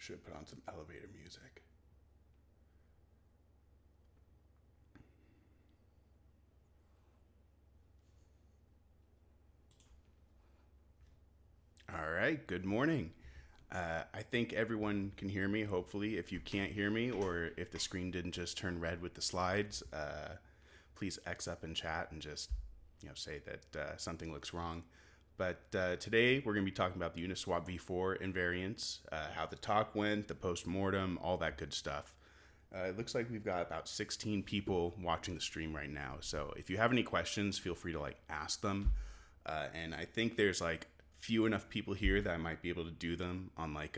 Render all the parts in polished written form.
Should put on some elevator music. All right, good morning. I think everyone can hear me, hopefully. If you can't hear me or if the screen didn't just turn red with the slides, please X up in chat and just say that something looks wrong. But today we're going to be talking about the Uniswap v4 invariants, how the talk went, the post-mortem, all that good stuff. It looks like we've got about 16 people watching the stream right now. So if you have any questions, feel free to ask them. And I think there's few enough people here that I might be able to do them on a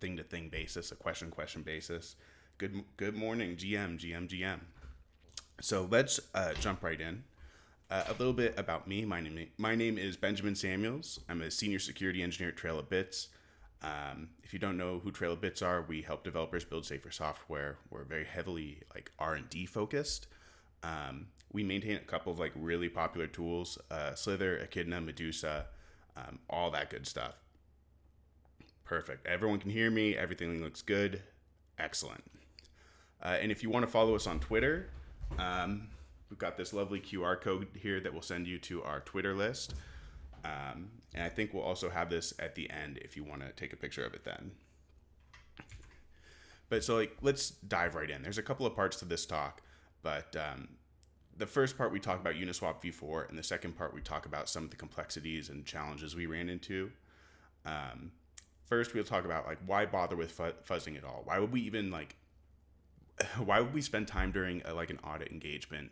thing-to-thing basis, a question basis. Good morning, GM. So let's jump right in. A little bit about me. My name is Benjamin Samuels. I'm a senior security engineer at Trail of Bits. If you don't know who Trail of Bits are, we help developers build safer software. We're very heavily R&D focused. We maintain a couple of really popular tools: Slither, Echidna, Medusa, all that good stuff. Perfect. Everyone can hear me. Everything looks good. Excellent. And if you want to follow us on Twitter, we've got this lovely QR code here that will send you to our Twitter list. And I think we'll also have this at the end if you want to take a picture of it then. But so let's dive right in. There's a couple of parts to this talk, but the first part we talk about Uniswap v4, and the second part we talk about some of the complexities and challenges we ran into. First, we'll talk about why bother with fuzzing at all? Why would we even why would we spend time during an audit engagement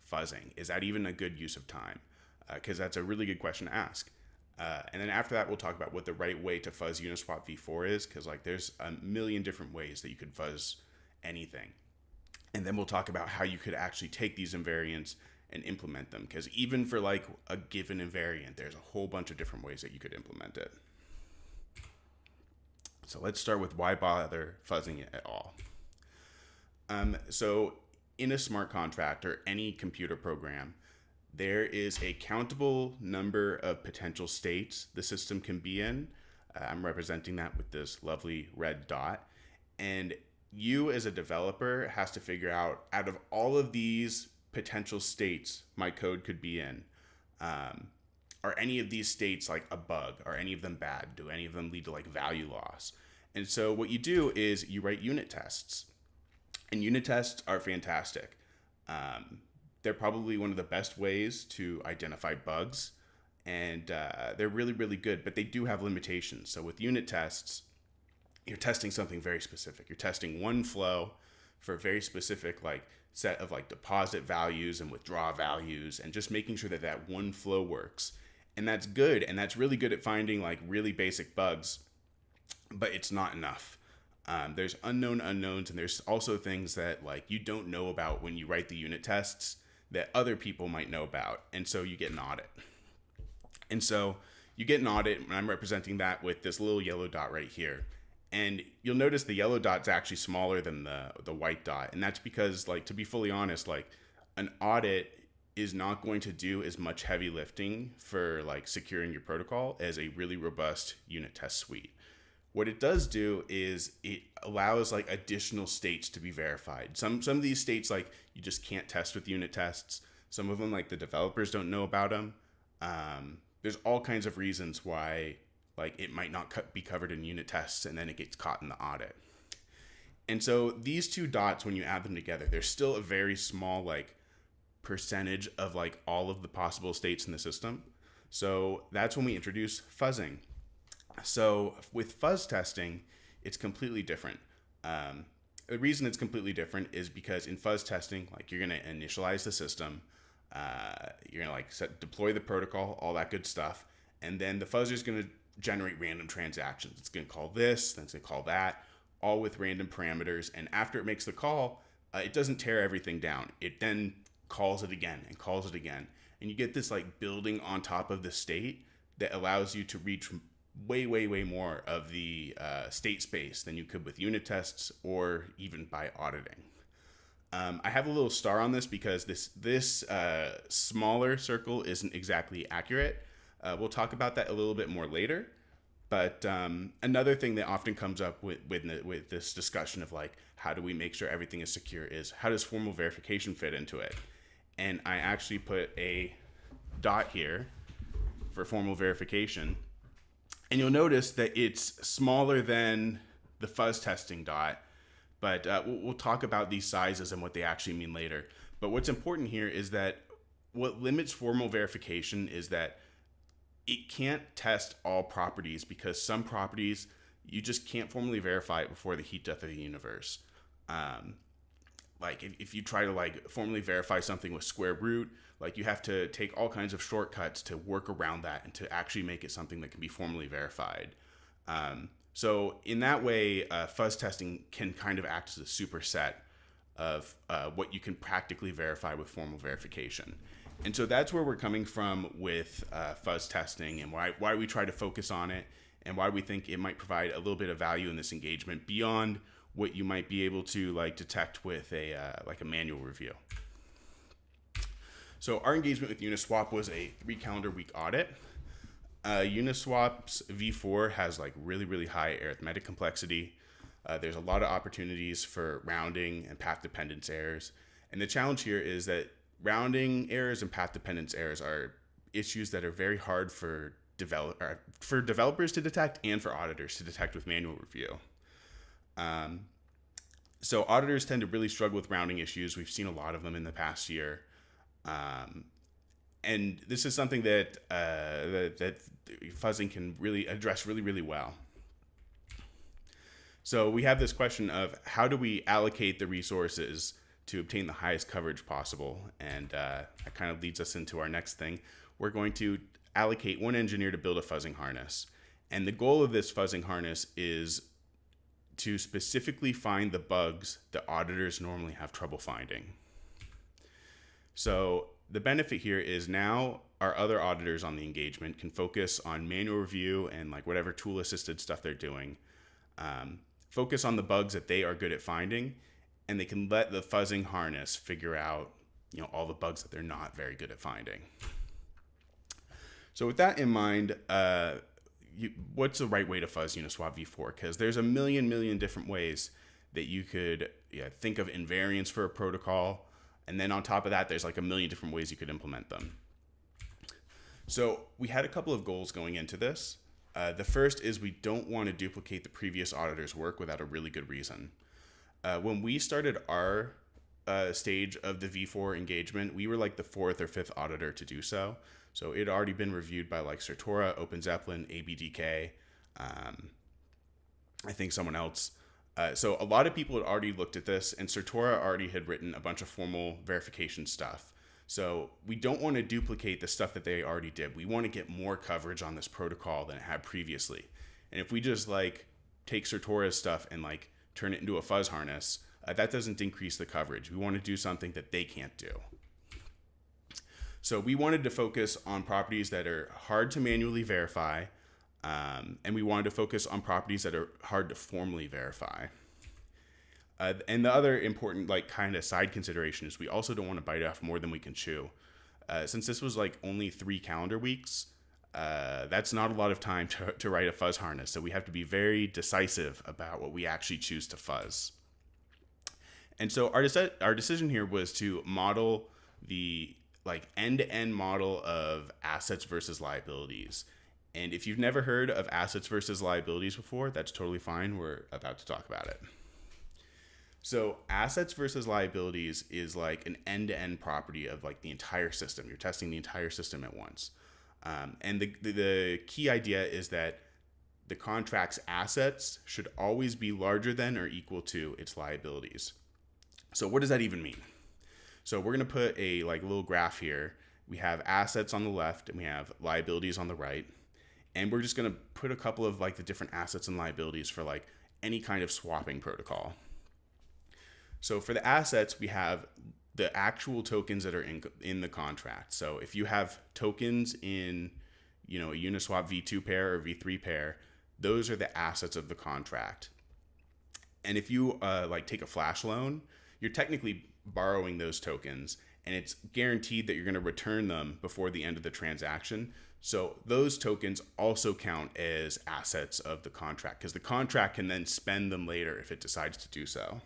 fuzzing? Is that even a good use of time? Because that's a really good question to ask. And then after that, we'll talk about what the right way to fuzz Uniswap v4 is, because there's a million different ways that you could fuzz anything. And then we'll talk about how you could actually take these invariants and implement them, because even for a given invariant, there's a whole bunch of different ways that you could implement it. So let's start with why bother fuzzing it at all. So in a smart contract or any computer program, there is a countable number of potential states the system can be in. I'm representing that with this lovely red dot. And you as a developer has to figure out of all of these potential states my code could be in, are any of these states a bug? Are any of them bad? Do any of them lead to value loss? And so what you do is you write unit tests. And unit tests are fantastic. They're probably one of the best ways to identify bugs, and they're really, really good, but they do have limitations. So with unit tests, you're testing something very specific. You're testing one flow for a very specific set of deposit values and withdraw values, and just making sure that that one flow works. And that's good, and that's really good at finding really basic bugs, but it's not enough. There's unknown unknowns, and there's also things that you don't know about when you write the unit tests that other people might know about, and so you get an audit. And so you get an audit, and I'm representing that with this little yellow dot right here. And you'll notice the yellow dot's actually smaller than the white dot, and that's because, to be fully honest, an audit is not going to do as much heavy lifting for securing your protocol as a really robust unit test suite. What it does do is it allows additional states to be verified. Some of these states you just can't test with unit tests. Some of them the developers don't know about them. There's all kinds of reasons why it might not be covered in unit tests, and then it gets caught in the audit. And so these two dots, when you add them together, there's still a very small percentage of all of the possible states in the system. So that's when we introduce fuzzing. So with fuzz testing, it's completely different. The reason it's completely different is because in fuzz testing, you're going to initialize the system, you're going to deploy the protocol, all that good stuff, and then the fuzzer is going to generate random transactions. It's going to call this, then it's going to call that, all with random parameters. And after it makes the call, it doesn't tear everything down. It then calls it again and calls it again, and you get this building on top of the state that allows you to reach way more of the state space than you could with unit tests or even by auditing. I have a little star on this because this smaller circle isn't exactly accurate. We'll talk about that a little bit more later. But another thing that often comes up with this discussion of like, how do we make sure everything is secure, is how does formal verification fit into it? And I actually put a dot here for formal verification. And you'll notice that it's smaller than the fuzz testing dot, but we'll talk about these sizes and what they actually mean later. But what's important here is that what limits formal verification is that it can't test all properties, because some properties you just can't formally verify it before the heat death of the universe. Like if you try to like formally verify something with square root, like you have to take all kinds of shortcuts to work around that and to actually make it something that can be formally verified. So in that way, fuzz testing can kind of act as a superset of what you can practically verify with formal verification. And so that's where we're coming from with fuzz testing, and why we try to focus on it, and why we think it might provide a little bit of value in this engagement beyond what you might be able to like detect with a manual review. So our engagement with Uniswap was a 3 calendar week audit. Uniswap's V4 has like really high arithmetic complexity. There's a lot of opportunities for rounding and path dependence errors. And the challenge here is that rounding errors and path dependence errors are issues that are very hard for developers to detect and for auditors to detect with manual review. So auditors tend to really struggle with rounding issues. We've seen a lot of them in the past year. And this is something that that fuzzing can really address really well. So we have this question of how do we allocate the resources to obtain the highest coverage possible? And that kind of leads us into our next thing. We're going to allocate 1 engineer to build a fuzzing harness. And the goal of this fuzzing harness is to specifically find the bugs that auditors normally have trouble finding. So the benefit here is now our other auditors on the engagement can focus on manual review and like whatever tool assisted stuff they're doing. Focus on the bugs that they are good at finding, and they can let the fuzzing harness figure out, all the bugs that they're not very good at finding. So with that in mind, what's the right way to fuzz Uniswap v4? Because there's a million different ways that you could think of invariants for a protocol. And then on top of that, there's like a million different ways you could implement them. So we had a couple of goals going into this. The first is we don't want to duplicate the previous auditor's work without a really good reason. When we started our stage of the V4 engagement, we were like the 4th or 5th auditor to do so. So it had already been reviewed by like Certora, OpenZeppelin, ABDK, I think someone else. So a lot of people had already looked at this, and Certora already had written a bunch of formal verification stuff. So we don't want to duplicate the stuff that they already did. We want to get more coverage on this protocol than it had previously. And if we just like take Certora's stuff and like turn it into a fuzz harness, that doesn't increase the coverage. We want to do something that they can't do. So we wanted to focus on properties that are hard to manually verify, and we wanted to focus on properties that are hard to formally verify. And the other important like kind of side consideration is we also don't want to bite off more than we can chew. Since this was like only 3 calendar weeks, that's not a lot of time to write a fuzz harness. So we have to be very decisive about what we actually choose to fuzz. And so our decision here was to model the like end-to-end model of assets versus liabilities. And if you've never heard of assets versus liabilities before, that's totally fine. We're about to talk about it. So assets versus liabilities is like an end-to-end property of like the entire system. You're testing the entire system at once. And the key idea is that the contract's assets should always be larger than or equal to its liabilities. So what does that even mean? So we're going to put a like little graph here. We have assets on the left and we have liabilities on the right. And we're just going to put a couple of like the different assets and liabilities for like any kind of swapping protocol. So for the assets, we have the actual tokens that are in the contract. So if you have tokens in, a Uniswap V2 pair or V3 pair, those are the assets of the contract. And if you like take a flash loan, you're technically borrowing those tokens, and it's guaranteed that you're going to return them before the end of the transaction. So those tokens also count as assets of the contract, because the contract can then spend them later if it decides to do so.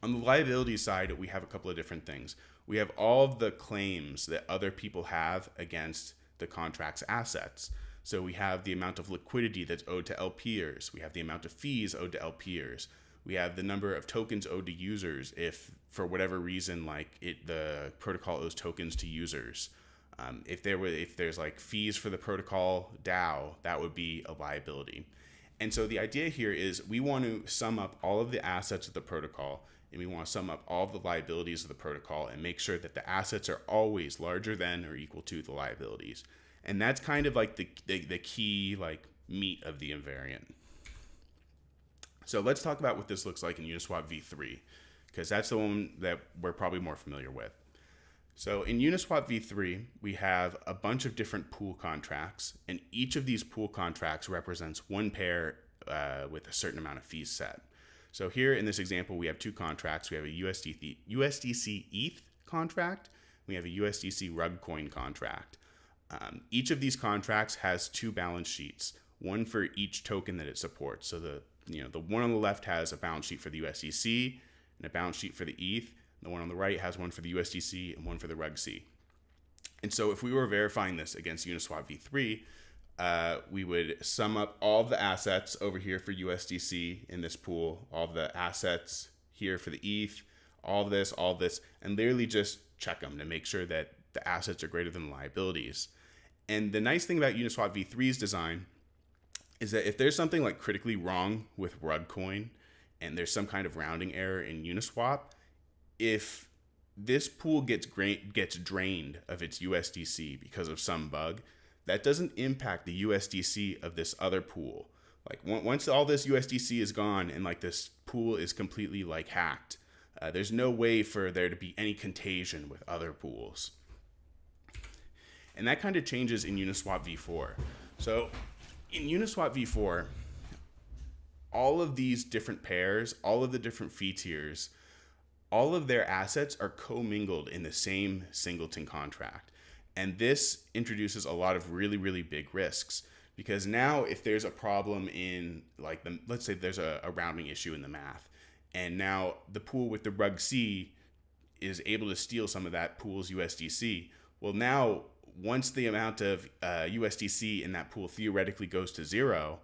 On the liability side, we have a couple of different things. We have all of the claims that other people have against the contract's assets. So we have the amount of liquidity that's owed to LPers. We have the amount of fees owed to LPers. We have the number of tokens owed to users if, for whatever reason, like the protocol owes tokens to users. If there's like fees for the protocol DAO, that would be a liability. And so the idea here is we want to sum up all of the assets of the protocol, and we want to sum up all of the liabilities of the protocol and make sure that the assets are always larger than or equal to the liabilities. And that's kind of like the key like meat of the invariant. So let's talk about what this looks like in Uniswap v3, because that's the one that we're probably more familiar with. So in Uniswap v3, we have a bunch of different pool contracts, and each of these pool contracts represents one pair with a certain amount of fees set. So here in this example, we have two contracts. We have a USDC ETH contract. We have a USDC rug coin contract. Each of these contracts has two balance sheets, one for each token that it supports. So the one on the left has a balance sheet for the USDC and a balance sheet for the ETH. The one on the right has one for the USDC and one for the rugc. And so if we were verifying this against Uniswap v3, we would sum up all of the assets over here for USDC in this pool, all of the assets here for the ETH, all of this, and literally just check them to make sure that the assets are greater than the liabilities. And the nice thing about Uniswap v3's design is that if there's something like critically wrong with rugcoin and there's some kind of rounding error in Uniswap, if this pool gets drained of its USDC because of some bug, that doesn't impact the USDC of this other pool. Like once all this USDC is gone and like this pool is completely like hacked, there's no way for there to be any contagion with other pools. And that kind of changes in Uniswap v4. So in Uniswap v4, all of these different pairs, all of the different fee tiers, all of their assets are commingled in the same singleton contract. And this introduces a lot of really, really big risks, because now if there's a problem in like let's say there's a rounding issue in the math, and now the pool with the rugc is able to steal some of that pool's USDC. Well, now once the amount of USDC in that pool theoretically goes to zero,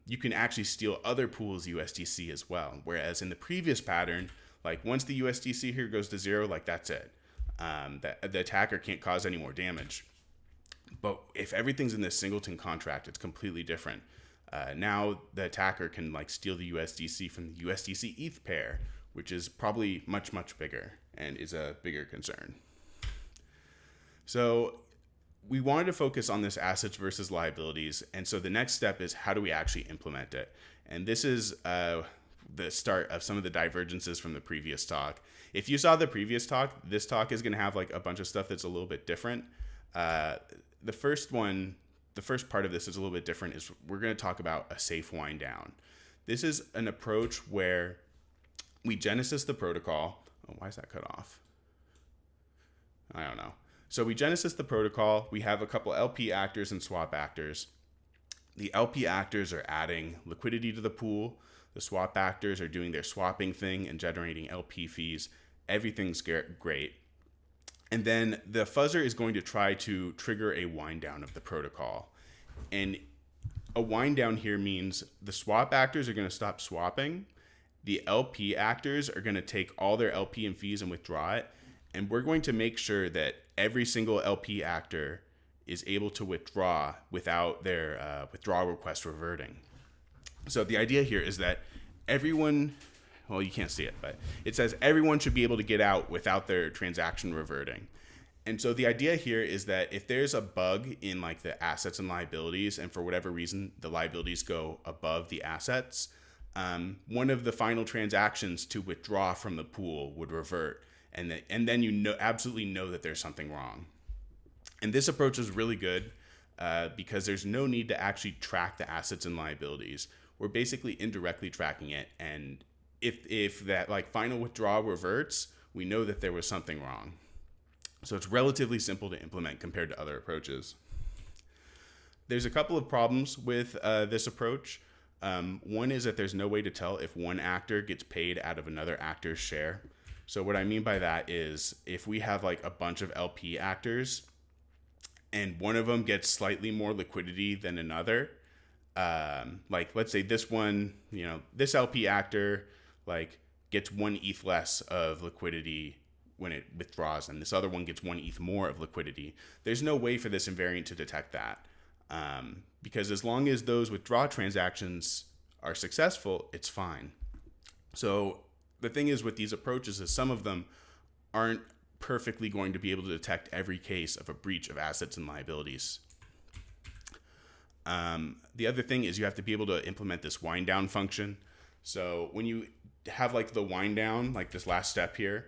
you can actually steal other pools' USDC as well. Whereas in the previous pattern, like once the USDC here goes to zero, like that's it. The attacker can't cause any more damage. But if everything's in this singleton contract, it's completely different. Now the attacker can like steal the USDC from the USDC ETH pair, which is probably much, much bigger and is a bigger concern. So we wanted to focus on this assets versus liabilities. And so the next step is, how do we actually implement it? And this is the start of some of the divergences from the previous talk. If you saw the previous talk, this talk is going to have like a bunch of stuff that's a little bit different. The first part of this is a little bit different. Is we're going to talk about a safe wind down. This is an approach where we genesis the protocol. Oh, why is that cut off? I don't know. So we genesis the protocol. We have a couple LP actors and swap actors. The LP actors are adding liquidity to the pool. The swap actors are doing their swapping thing and generating LP fees. Everything's great. And then the fuzzer is going to try to trigger a wind down of the protocol. And a wind down here means the swap actors are going to stop swapping. The LP actors are going to take all their LP and fees and withdraw it. And we're going to make sure that every single LP actor is able to withdraw without their withdrawal request reverting. So the idea here is that everyone, well, you can't see it, but it says everyone should be able to get out without their transaction reverting. And so the idea here is that if there's a bug in like the assets and liabilities, and for whatever reason the liabilities go above the assets, one of the final transactions to withdraw from the pool would revert. And then you absolutely know that there's something wrong. And this approach is really good because there's no need to actually track the assets and liabilities. We're basically indirectly tracking it. And if that like final withdrawal reverts, we know that there was something wrong. So it's relatively simple to implement compared to other approaches. There's a couple of problems with this approach. One is that there's no way to tell if one actor gets paid out of another actor's share. So what I mean by that is if we have like a bunch of LP actors and one of them gets slightly more liquidity than another, like let's say this one, this LP actor like gets 1 ETH less of liquidity when it withdraws, and this other one gets 1 ETH more of liquidity. There's no way for this invariant to detect that. Because as long as those withdraw transactions are successful, it's fine. So the thing is with these approaches is some of them aren't perfectly going to be able to detect every case of a breach of assets and liabilities. The other thing is you have to be able to implement this wind down function. So when you have like the wind down, like this last step here,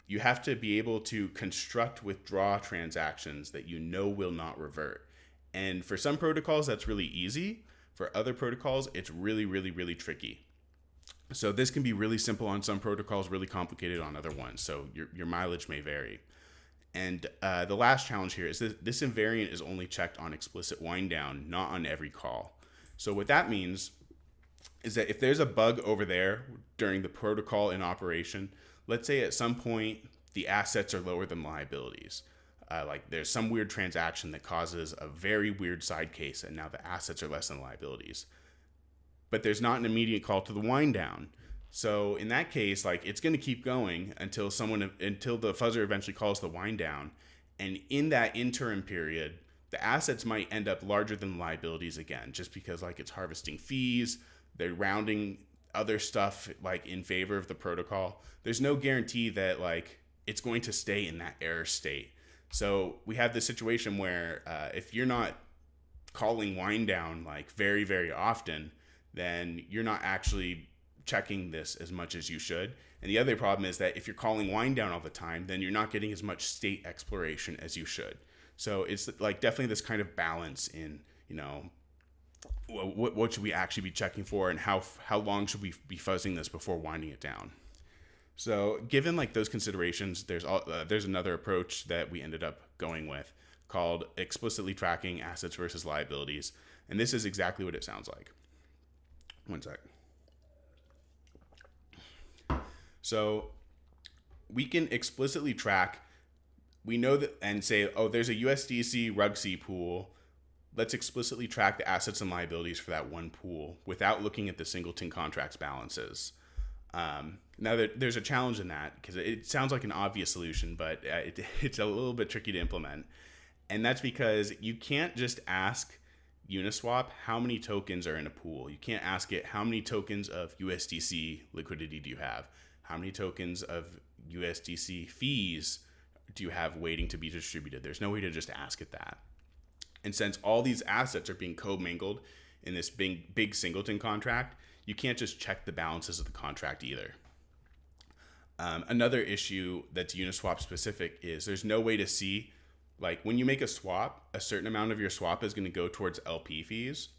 you have to be able to construct withdraw transactions that you know will not revert. And for some protocols, that's really easy. For other protocols, it's really, really, really tricky. So this can be really simple on some protocols, really complicated on other ones. So your mileage may vary. And the last challenge here is that this invariant is only checked on explicit wind down, not on every call. So what that means is that if there's a bug over there during the protocol in operation, let's say at some point the assets are lower than liabilities. Like there's some weird transaction that causes a very weird side case and now the assets are less than liabilities. But there's not an immediate call to the wind down. So in that case, like it's going to keep going until the fuzzer eventually calls the wind down. And in that interim period, the assets might end up larger than liabilities again, just because like it's harvesting fees, they're rounding other stuff like in favor of the protocol. There's no guarantee that like it's going to stay in that error state. So we have this situation where if you're not calling wind down like very, very often, then you're not actually checking this as much as you should. And the other problem is that if you're calling wind down all the time, then you're not getting as much state exploration as you should. So it's like definitely this kind of balance in, what should we actually be checking for and how long should we be fuzzing this before winding it down? So given like those considerations, there's another approach that we ended up going with called explicitly tracking assets versus liabilities. And this is exactly what it sounds like. One sec. So we can explicitly track, we know that and say, oh, there's a USDC RUGC pool. Let's explicitly track the assets and liabilities for that one pool without looking at the singleton contracts balances. Now there's a challenge in that because it sounds like an obvious solution, but it's a little bit tricky to implement. And that's because you can't just ask Uniswap how many tokens are in a pool. You can't ask it how many tokens of USDC liquidity do you have? How many tokens of USDC fees do you have waiting to be distributed? There's no way to just ask it that. And since all these assets are being commingled in this big singleton contract, you can't just check the balances of the contract either. Another issue that's Uniswap specific is there's no way to see, like when you make a swap, a certain amount of your swap is going to go towards LP fees.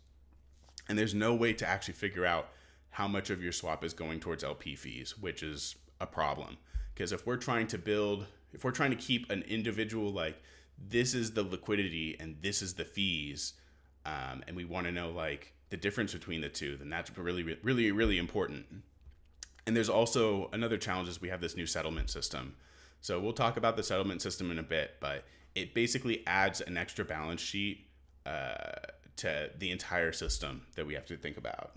And there's no way to actually figure out how much of your swap is going towards LP fees, which is a problem. Because if we're trying to keep an individual, like this is the liquidity and this is the fees, and we want to know like the difference between the two, then that's really, really, really important. And there's also another challenge is we have this new settlement system. So we'll talk about the settlement system in a bit, but it basically adds an extra balance sheet to the entire system that we have to think about.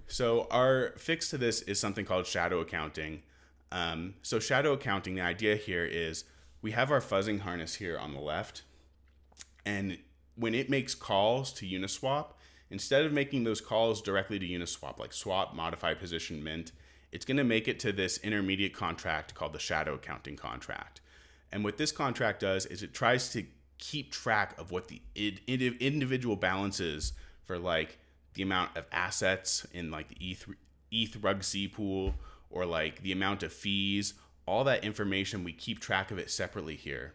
So our fix to this is something called shadow accounting. So shadow accounting, the idea here is we have our fuzzing harness here on the left, and when it makes calls to Uniswap, instead of making those calls directly to Uniswap, like swap, modify, position, mint, it's going to make it to this intermediate contract called the shadow accounting contract. And what this contract does is it tries to keep track of what the individual balances for like the amount of assets in like the ETH RUGC pool or like the amount of fees, all that information, we keep track of it separately here.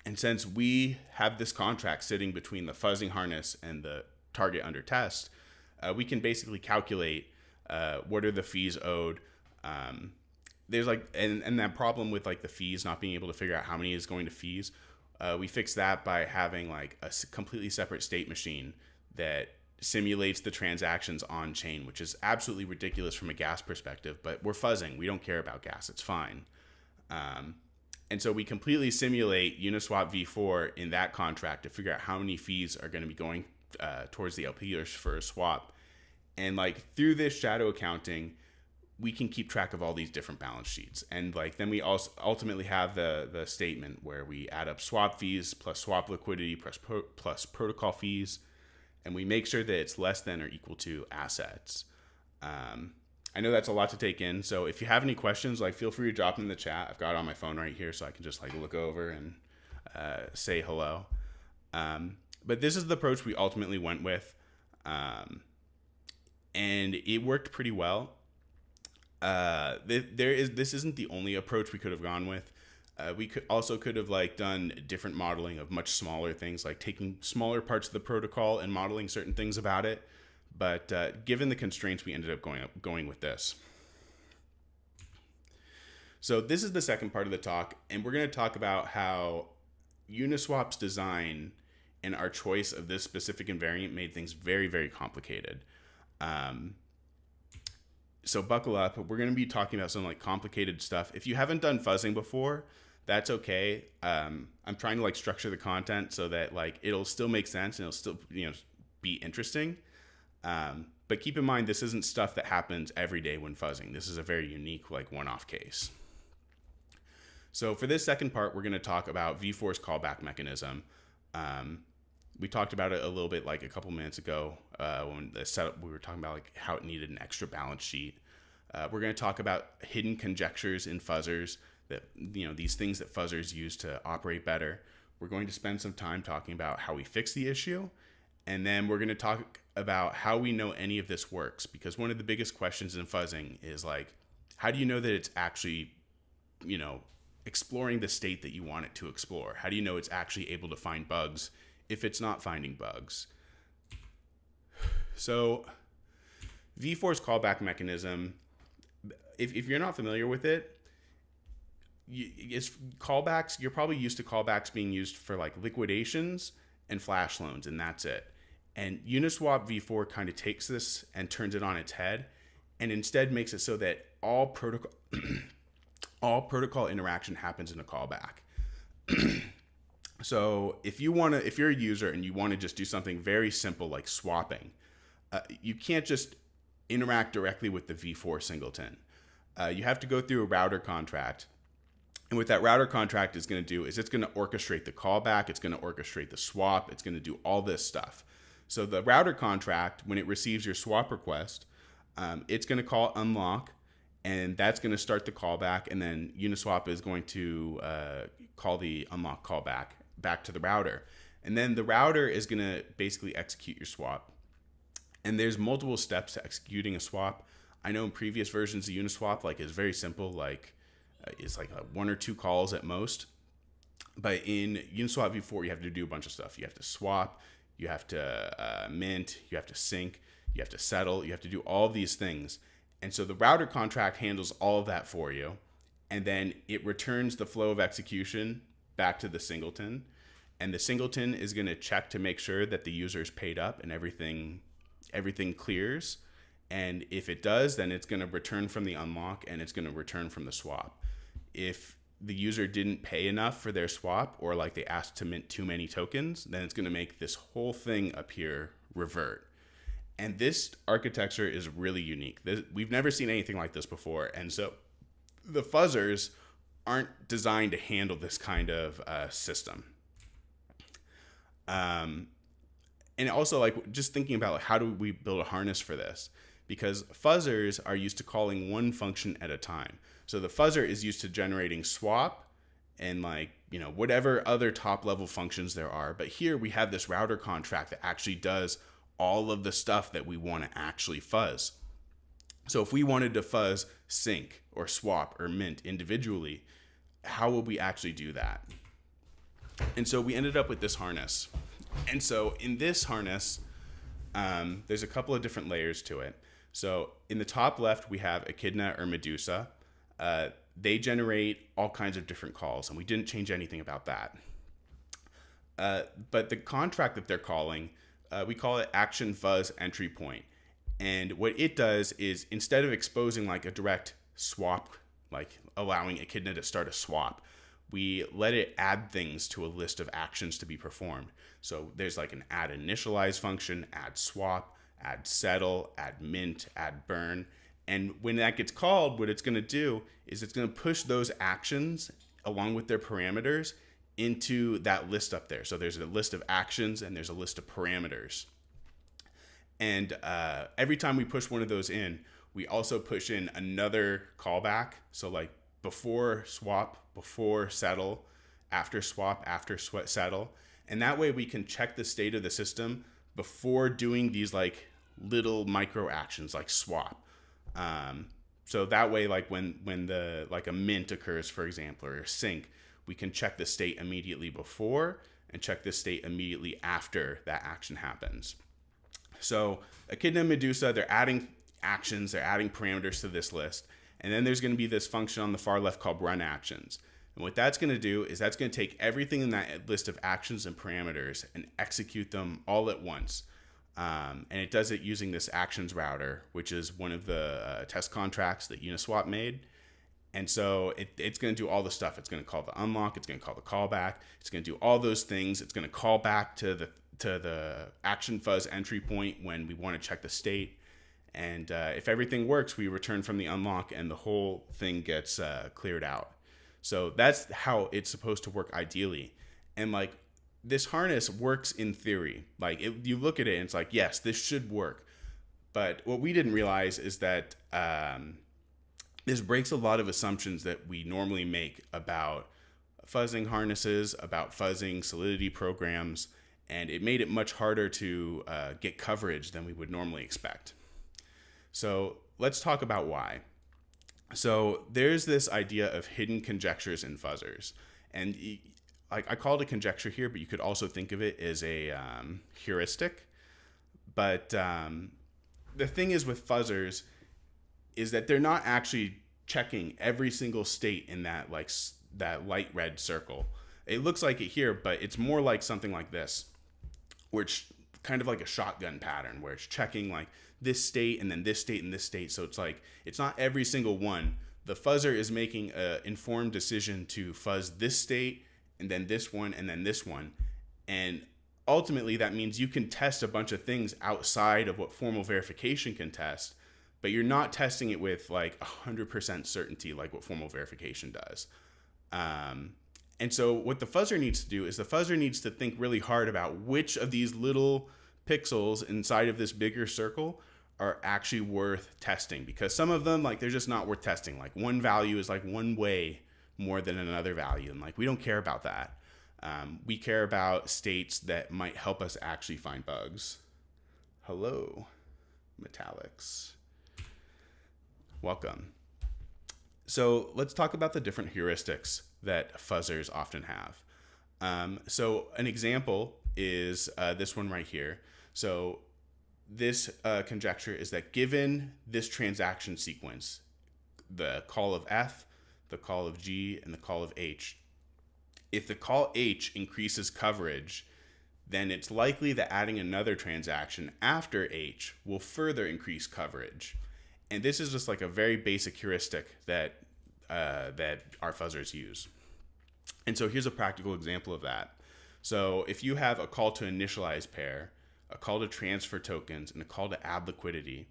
And since we have this contract sitting between the fuzzing harness and the target under test, we can basically calculate what are the fees owed there's like, and that problem with like the fees, not being able to figure out how many is going to fees. We fix that by having like a completely separate state machine that simulates the transactions on chain, which is absolutely ridiculous from a gas perspective, but we're fuzzing. We don't care about gas. It's fine. And so we completely simulate Uniswap v4 in that contract to figure out how many fees are going to be going towards the LPers for a swap. And like through this shadow accounting, we can keep track of all these different balance sheets. And like then we also ultimately have the statement where we add up swap fees plus swap liquidity plus protocol fees, and we make sure that it's less than or equal to assets. I know that's a lot to take in, so if you have any questions, like feel free to drop them in the chat. I've got it on my phone right here, so I can just like look over and say hello. But this is the approach we ultimately went with, and it worked pretty well. This isn't the only approach we could have gone with. We could have like done different modeling of much smaller things, like taking smaller parts of the protocol and modeling certain things about it. But given the constraints, we ended up going with this. So this is the second part of the talk, and we're going to talk about how Uniswap's design and our choice of this specific invariant made things very, very complicated. So buckle up. We're going to be talking about some like complicated stuff. If you haven't done fuzzing before, that's okay. I'm trying to like structure the content so that like it'll still make sense and it'll still be interesting. But keep in mind, this isn't stuff that happens every day when fuzzing. This is a very unique like one-off case. So for this second part, we're going to talk about V4's callback mechanism. We talked about it a little bit like a couple minutes ago when the setup, we were talking about like how it needed an extra balance sheet. We're going to talk about hidden conjectures in fuzzers, that these things that fuzzers use to operate better. We're going to spend some time talking about how we fix the issue, and then we're going to talk about how we know any of this works, because one of the biggest questions in fuzzing is like, how do you know that it's actually exploring the state that you want it to explore? How do you know it's actually able to find bugs if it's not finding bugs? So V4's callback mechanism, if you're not familiar with it, it's callbacks. You're probably used to callbacks being used for like liquidations and flash loans, and that's it. And Uniswap v4 kind of takes this and turns it on its head, and instead makes it so that all protocol interaction happens in a callback. So if you're a user and you want to just do something very simple like swapping, you can't just interact directly with the v4 singleton. You have to go through a router contract. And what that router contract is going to do is it's going to orchestrate the callback. It's going to orchestrate the swap. It's going to do all this stuff. So the router contract, when it receives your swap request, it's going to call unlock, and that's going to start the callback. And then Uniswap is going to call the unlock callback back to the router. And then the router is going to basically execute your swap. And there's multiple steps to executing a swap. I know in previous versions of Uniswap, like it's very simple, like it's like one or two calls at most. But in Uniswap v4, you have to do a bunch of stuff. You have to swap, you have to mint, you have to sync, you have to settle, you have to do all of these things. And so the router contract handles all of that for you. And then it returns the flow of execution back to the singleton. And the singleton is going to check to make sure that the user is paid up and everything clears. And if it does, then it's going to return from the unlock and it's going to return from the swap. If the user didn't pay enough for their swap, or like they asked to mint too many tokens, then it's going to make this whole thing appear revert. And this architecture is really unique. We've never seen anything like this before. And so the fuzzers aren't designed to handle this kind of system. And also, like, just thinking about like, how do we build a harness for this? Because fuzzers are used to calling one function at a time. So the fuzzer is used to generating swap and like, whatever other top level functions there are. But here we have this router contract that actually does all of the stuff that we want to actually fuzz. So if we wanted to fuzz sync or swap or mint individually, how would we actually do that? And so we ended up with this harness. And so in this harness, there's a couple of different layers to it. So in the top left, we have Echidna or Medusa. they generate all kinds of different calls, and we didn't change anything about that. But the contract that they're calling, we call it action fuzz entry point. And what it does is, instead of exposing like a direct swap, like allowing Echidna to start a swap, we let it add things to a list of actions to be performed. So there's like an add initialize function, add swap, add settle, add mint, add burn. And when that gets called, what it's going to do is it's going to push those actions along with their parameters into that list up there. So there's a list of actions and there's a list of parameters. And every time we push one of those in, we also push in another callback. So like before swap, before settle, after swap, after settle. And that way we can check the state of the system before doing these like little micro actions like swap. So that way, like when the like a mint occurs, for example, or a sync, we can check the state immediately before and check the state immediately after that action happens. So Echidna and Medusa, they're adding actions, they're adding parameters to this list. And then there's going to be this function on the far left called run actions. And what that's going to do is that's going to take everything in that list of actions and parameters and execute them all at once. And it does it using this actions router, which is one of the test contracts that Uniswap made. And so it's going to do all the stuff. It's going to call the unlock. It's going to call the callback. It's going to do all those things. It's going to call back to the action fuzz entry point when we want to check the state. And if everything works, we return from the unlock and the whole thing gets cleared out. So that's how it's supposed to work ideally. And like this harness works in theory. Like you look at it and it's like, yes, this should work. But what we didn't realize is that this breaks a lot of assumptions that we normally make about fuzzing harnesses, about fuzzing solidity programs, and it made it much harder to get coverage than we would normally expect. So let's talk about why. So there's this idea of hidden conjectures in fuzzers. And I call it a conjecture here, but you could also think of it as a heuristic. But the thing is with fuzzers is that they're not actually checking every single state in that that light red circle. It looks like it here, but it's more like something like this, which kind of like a shotgun pattern where it's checking like this state and then this state and this state. So it's like, it's not every single one. The fuzzer is making an informed decision to fuzz this state and then this one and then this one. And ultimately that means you can test a bunch of things outside of what formal verification can test, but you're not testing it with like 100% certainty like what formal verification does. And so what the fuzzer needs to do is the fuzzer needs to think really hard about which of these little pixels inside of this bigger circle are actually worth testing, because some of them, like, they're just not worth testing. Like one value is like one way more than another value. And like, we don't care about that. We care about states that might help us actually find bugs. Hello, Metallics. Welcome. So let's talk about the different heuristics that fuzzers often have. So an example is this one right here. So this conjecture is that given this transaction sequence, the call of F, the call of G, and the call of H, if the call H increases coverage, then it's likely that adding another transaction after H will further increase coverage. And this is just like a very basic heuristic that our fuzzers use. And so here's a practical example of that. So if you have a call to initialize pair, a call to transfer tokens, and a call to add liquidity,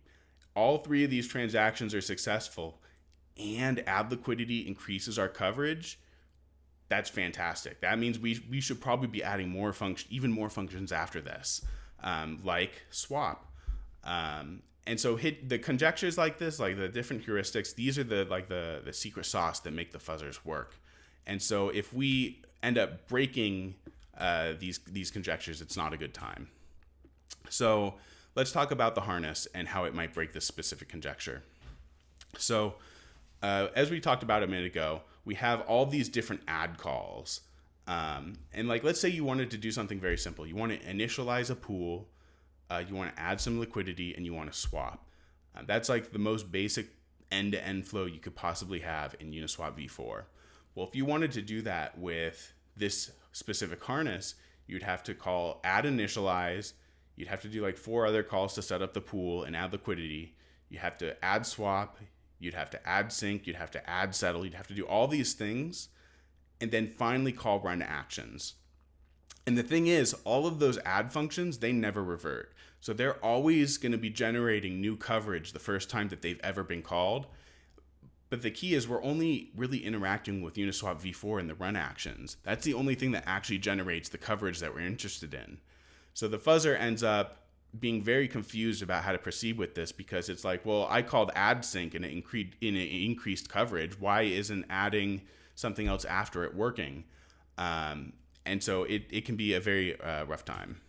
all three of these transactions are successful and add liquidity increases our coverage, that's fantastic. That means we should probably be adding even more functions after this, like swap. And so the conjectures like this, like the different heuristics, these are the secret sauce that make the fuzzers work. And so if we end up breaking these conjectures, it's not a good time. So let's talk about the harness and how it might break this specific conjecture. So as we talked about a minute ago, we have all these different add calls. And like, let's say you wanted to do something very simple. You want to initialize a pool, you want to add some liquidity, and you want to swap. That's like the most basic end-to-end flow you could possibly have in Uniswap v4. Well, if you wanted to do that with this specific harness, you'd have to call add initialize. You'd have to do like 4 other calls to set up the pool and add liquidity. You have to add swap. You'd have to add sync. You'd have to add settle. You'd have to do all these things and then finally call run actions. And the thing is, all of those add functions, they never revert. So they're always going to be generating new coverage the first time that they've ever been called. But the key is we're only really interacting with Uniswap v4 and the run actions. That's the only thing that actually generates the coverage that we're interested in. So the fuzzer ends up being very confused about how to proceed with this because it's like, well, I called add sync and it increased coverage. Why isn't adding something else after it working? And so it can be a very rough time.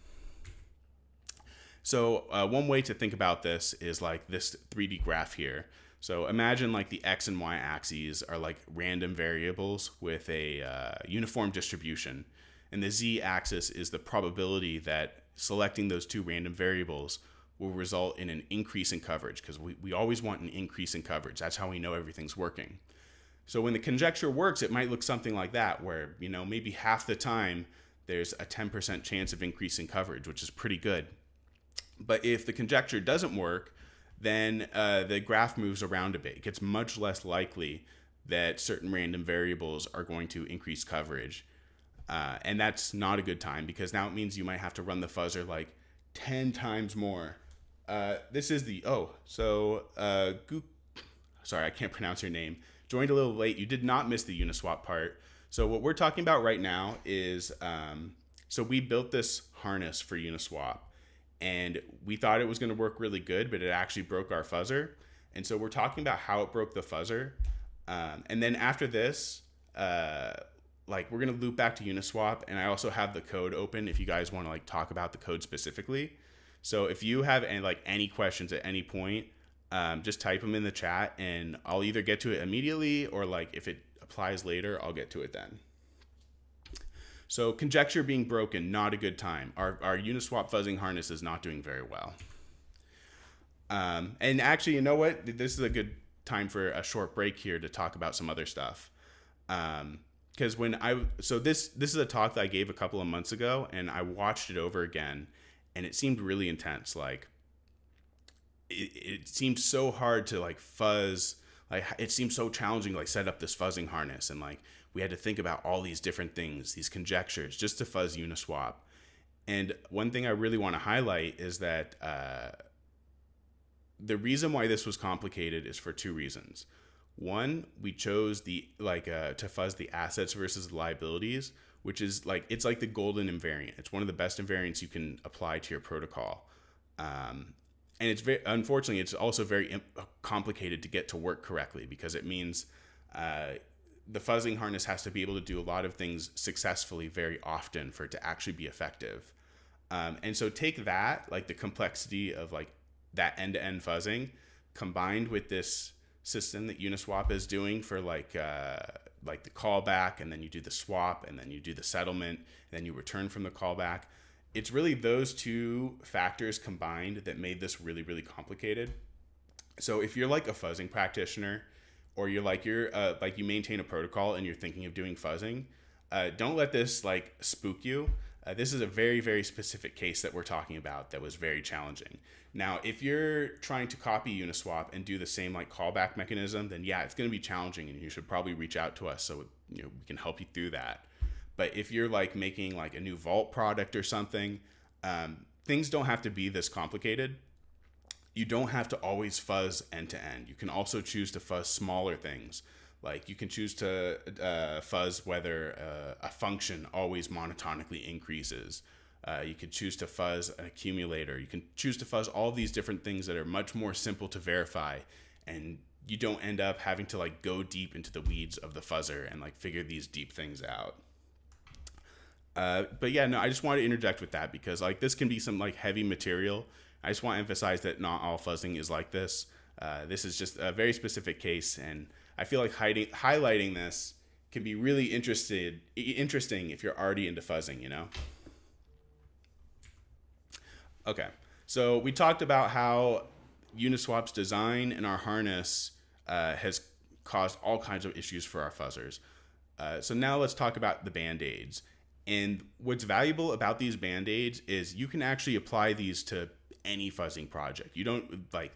So one way to think about this is like this 3D graph here. So imagine like the X and Y axes are like random variables with a uniform distribution. And the Z axis is the probability that selecting those 2 random variables will result in an increase in coverage, because we always want an increase in coverage. That's how we know everything's working. So when the conjecture works, it might look something like that, where, you know, maybe half the time there's a 10% chance of increasing coverage, which is pretty good. But if the conjecture doesn't work, then the graph moves around a bit. It gets much less likely that certain random variables are going to increase coverage. And that's not a good time, because now it means you might have to run the fuzzer like 10 times more. This is the, sorry, I can't pronounce your name. Joined a little late. You did not miss the Uniswap part. So what we're talking about right now is, so we built this harness for Uniswap, and we thought it was going to work really good, but it actually broke our fuzzer. And so we're talking about how it broke the fuzzer. And then after this, like, we're going to loop back to Uniswap, and I also have the code open if you guys want to like talk about the code specifically. So if you have any questions at any point, just type them in the chat, and I'll either get to it immediately, or like if it applies later, I'll get to it then. So conjecture being broken, not a good time. Our Uniswap fuzzing harness is not doing very well. And actually, you know what? This is a good time for a short break here to talk about some other stuff. Because this is a talk that I gave a couple of months ago, and I watched it over again, and it seemed really intense. Like, it seemed so hard to like fuzz. Like, it seemed so challenging to like set up this fuzzing harness, and like we had to think about all these different things, these conjectures, just to fuzz Uniswap. And one thing I really want to highlight is that the reason why this was complicated is for 2 reasons. One, we chose to fuzz the assets versus the liabilities, which is like, it's like the golden invariant. It's one of the best invariants you can apply to your protocol. And it's unfortunately, it's also very complicated to get to work correctly, because it means the fuzzing harness has to be able to do a lot of things successfully very often for it to actually be effective. And so take that, like the complexity of like that end-to-end fuzzing, combined with this system that Uniswap is doing for like the callback, and then you do the swap, and then you do the settlement, and then you return from the callback. It's really those 2 factors combined that made this really, really complicated. So if you're like a fuzzing practitioner, or you maintain a protocol and you're thinking of doing fuzzing, don't let this like spook you. This is a very, very specific case that we're talking about that was very challenging. Now, if you're trying to copy Uniswap and do the same like callback mechanism, then yeah, it's going to be challenging, and you should probably reach out to us so we can help you through that. But if you're like making like a new vault product or something, things don't have to be this complicated. You don't have to always fuzz end to end. You can also choose to fuzz smaller things. Like, you can choose to fuzz whether a function always monotonically increases. You could choose to fuzz an accumulator. You can choose to fuzz all these different things that are much more simple to verify, and you don't end up having to like go deep into the weeds of the fuzzer and like figure these deep things out. But yeah, no, I just want to interject with that, because like this can be some like heavy material. I just want to emphasize that not all fuzzing is like this. This is just a very specific case, and I feel like highlighting this can be really interesting if you're already into fuzzing, you know? Okay, so we talked about how Uniswap's design and our harness has caused all kinds of issues for our fuzzers. So now let's talk about the band-aids. And what's valuable about these band-aids is you can actually apply these to any fuzzing project. You don't like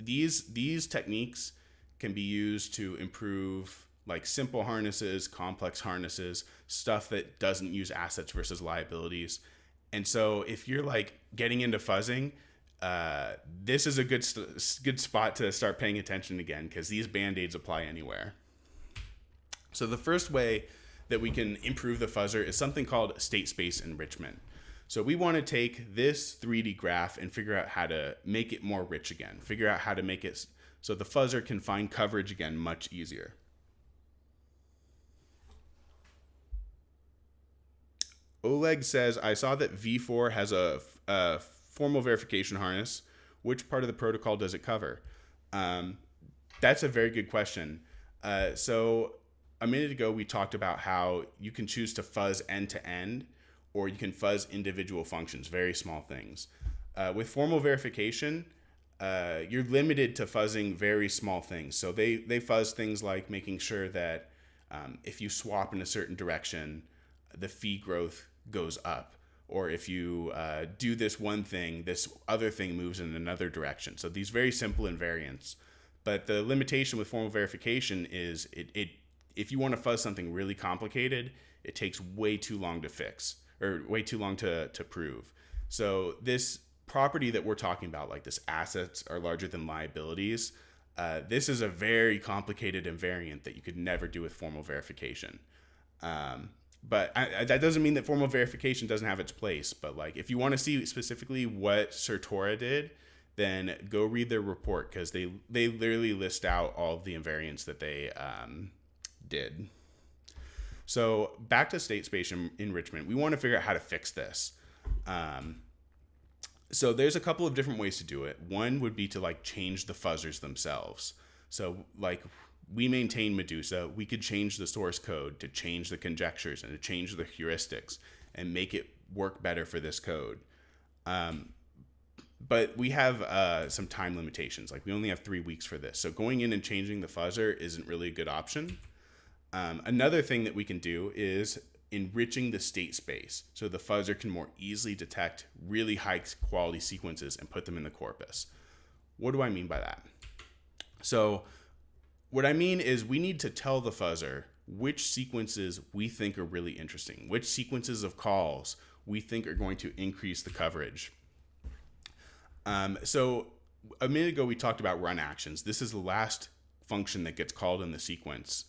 these techniques can be used to improve like simple harnesses, complex harnesses, stuff that doesn't use assets versus liabilities. And so if you're like getting into fuzzing, this is a good spot to start paying attention again, because these band-aids apply anywhere. So the first way that we can improve the fuzzer is something called state space enrichment. So we want to take this 3D graph and figure out how to make it more rich again, figure out how to make it so the fuzzer can find coverage again much easier. Oleg says, I saw that V4 has a formal verification harness. Which part of the protocol does it cover? That's a very good question. So a minute ago, we talked about how you can choose to fuzz end to end, or you can fuzz individual functions, very small things. With formal verification, you're limited to fuzzing very small things. So they fuzz things like making sure that if you swap in a certain direction, the fee growth goes up. Or if you do this one thing, this other thing moves in another direction. So these very simple invariants. But the limitation with formal verification is if you want to fuzz something really complicated, it takes way too long to fix, or way too long to prove. So this property that we're talking about, like this assets are larger than liabilities, this is a very complicated invariant that you could never do with formal verification. But that doesn't mean that formal verification doesn't have its place. But like, if you want to see specifically what Certora did, then go read their report, because they literally list out all of the invariants that they did. So back to state space enrichment, we want to figure out how to fix this. So there's a couple of different ways to do it. One would be to like change the fuzzers themselves. So like, we maintain Medusa, we could change the source code to change the conjectures and to change the heuristics and make it work better for this code. But we have some time limitations. Like, we only have 3 weeks for this. So going in and changing the fuzzer isn't really a good option. Another thing that we can do is enriching the state space so the fuzzer can more easily detect really high quality sequences and put them in the corpus. What do I mean by that? So what I mean is we need to tell the fuzzer which sequences we think are really interesting, which sequences of calls we think are going to increase the coverage. So a minute ago, we talked about run actions. This is the last function that gets called in the sequence.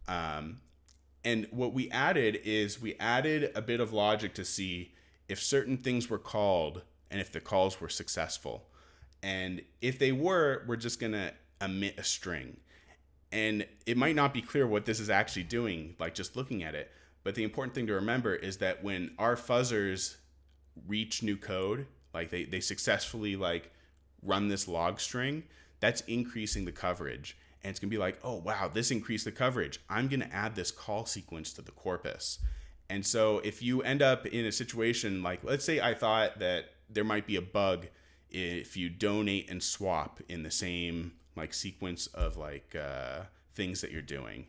And what we added is we added a bit of logic to see if certain things were called and if the calls were successful. And if they were, we're just going to emit a string. And it might not be clear what this is actually doing, like just looking at it. But the important thing to remember is that when our fuzzers reach new code, like they successfully like run this log string, that's increasing the coverage. And it's going to be like, oh, wow, this increased the coverage. I'm going to add this call sequence to the corpus. And so if you end up in a situation like, let's say I thought that there might be a bug if you donate and swap in the same like sequence of like things that you're doing.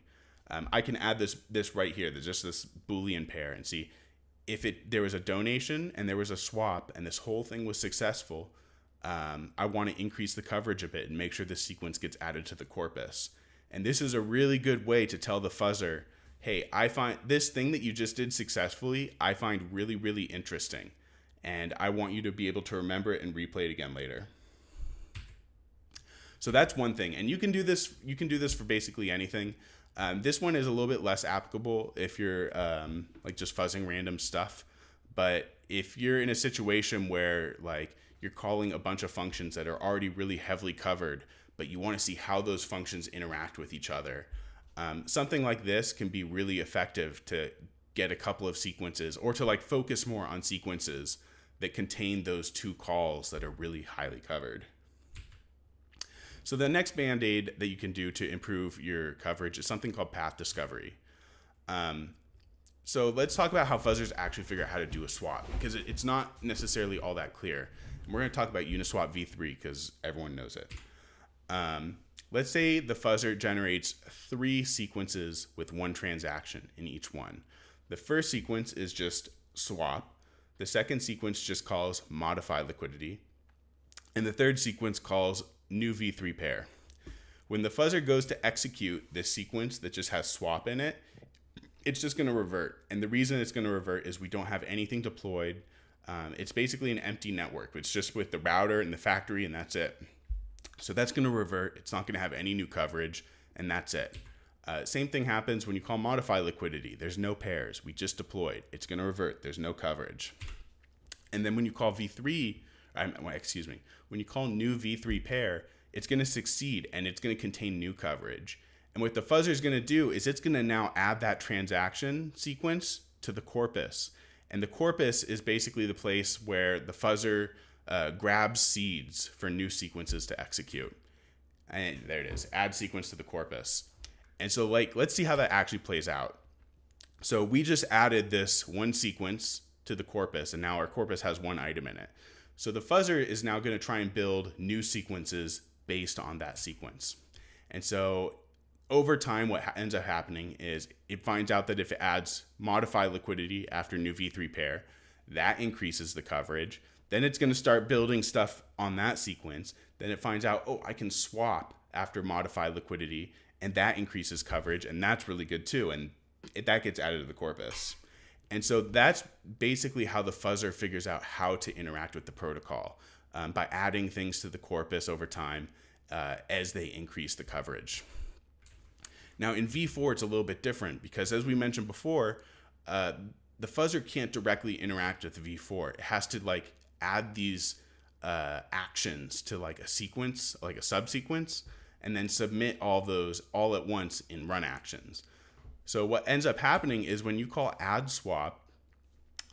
I can add this right here. There's just this Boolean pair, and see if there was a donation and there was a swap and this whole thing was successful. I want to increase the coverage a bit and make sure this sequence gets added to the corpus. And this is a really good way to tell the fuzzer, hey, I find this thing that you just did successfully, I find really, really interesting. And I want you to be able to remember it and replay it again later. So that's one thing. And you can do this for basically anything. This one is a little bit less applicable if you're like just fuzzing random stuff. But if you're in a situation where like you're calling a bunch of functions that are already really heavily covered, but you want to see how those functions interact with each other, something like this can be really effective to get a couple of sequences, or to like focus more on sequences that contain those two calls that are really highly covered. So the next band-aid that you can do to improve your coverage is something called path discovery. So let's talk about how fuzzers actually figure out how to do a swap, because it's not necessarily all that clear. And we're going to talk about Uniswap v3 because everyone knows it. Let's say the fuzzer generates 3 sequences with 1 transaction in each one. The first sequence is just swap. The second sequence just calls modify liquidity. And the third sequence calls new V3 pair. When the fuzzer goes to execute this sequence that just has swap in it, it's just going to revert. And the reason it's going to revert is we don't have anything deployed. It's basically an empty network. It's just with the router and the factory, and that's it. So that's going to revert. It's not going to have any new coverage, and that's it. Same thing happens when you call modify liquidity. There's no pairs. We just deployed. It's going to revert. There's no coverage. And then when you call when you call new V3 pair, it's going to succeed, and it's going to contain new coverage. And what the fuzzer is going to do is it's going to now add that transaction sequence to the corpus. And the corpus is basically the place where the fuzzer grabs seeds for new sequences to execute. And there it is, add sequence to the corpus. And so let's see how that actually plays out. So we just added this 1 sequence to the corpus, and now our corpus has 1 item in it. So the fuzzer is now going to try and build new sequences based on that sequence. And so over time, what ends up happening is it finds out that if it adds modify liquidity after new V3 pair, that increases the coverage. Then it's going to start building stuff on that sequence. Then it finds out, oh, I can swap after modify liquidity, and that increases coverage, and that's really good too. And that gets added to the corpus. And so that's basically how the fuzzer figures out how to interact with the protocol, by adding things to the corpus over time as they increase the coverage. Now in V4, it's a little bit different because, as we mentioned before, the fuzzer can't directly interact with V4. It has to add these actions to a sequence, like a subsequence, and then submit all those all at once in run actions. So what ends up happening is when you call add swap,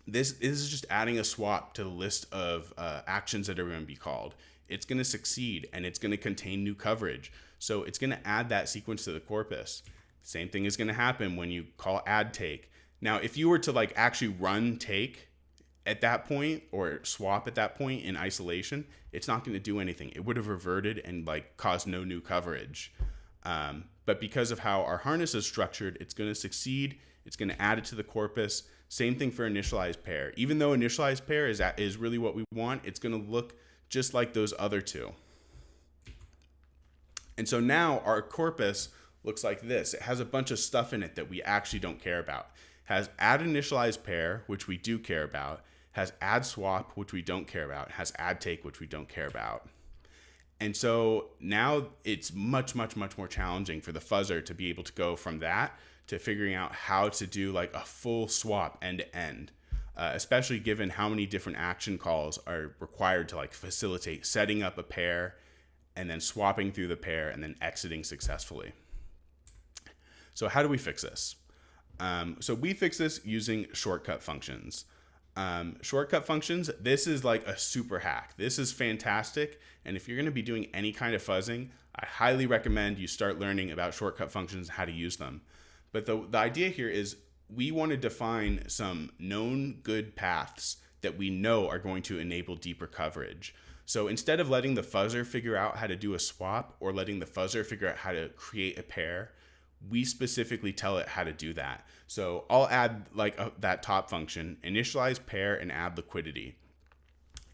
this is just adding a swap to the list of actions that are going to be called. It's going to succeed, and it's going to contain new coverage. So it's going to add that sequence to the corpus. Same thing is going to happen when you call add take. Now, if you were to actually run take at that point or swap at that point in isolation, it's not going to do anything. It would have reverted and caused no new coverage. But because of how our harness is structured, it's going to succeed. It's going to add it to the corpus. Same thing for initialized pair. Even though initialized pair is really what we want, it's going to look just like those other two. And so now our corpus looks like this. It has a bunch of stuff in it that we actually don't care about. It has add initialized pair, which we do care about. It has add swap, which we don't care about. It has add take, which we don't care about. And so now it's much, much, much more challenging for the fuzzer to be able to go from that to figuring out how to do a full swap end to end, especially given how many different action calls are required to facilitate setting up a pair and then swapping through the pair and then exiting successfully. So how do we fix this? So we fix this using shortcut functions. Shortcut functions, this is a super hack. This is fantastic. And if you're going to be doing any kind of fuzzing, I highly recommend you start learning about shortcut functions, how to use them. But the idea here is we want to define some known good paths that we know are going to enable deeper coverage. So instead of letting the fuzzer figure out how to do a swap or letting the fuzzer figure out how to create a pair, we specifically tell it how to do that. So I'll add that top function, initialize pair and add liquidity.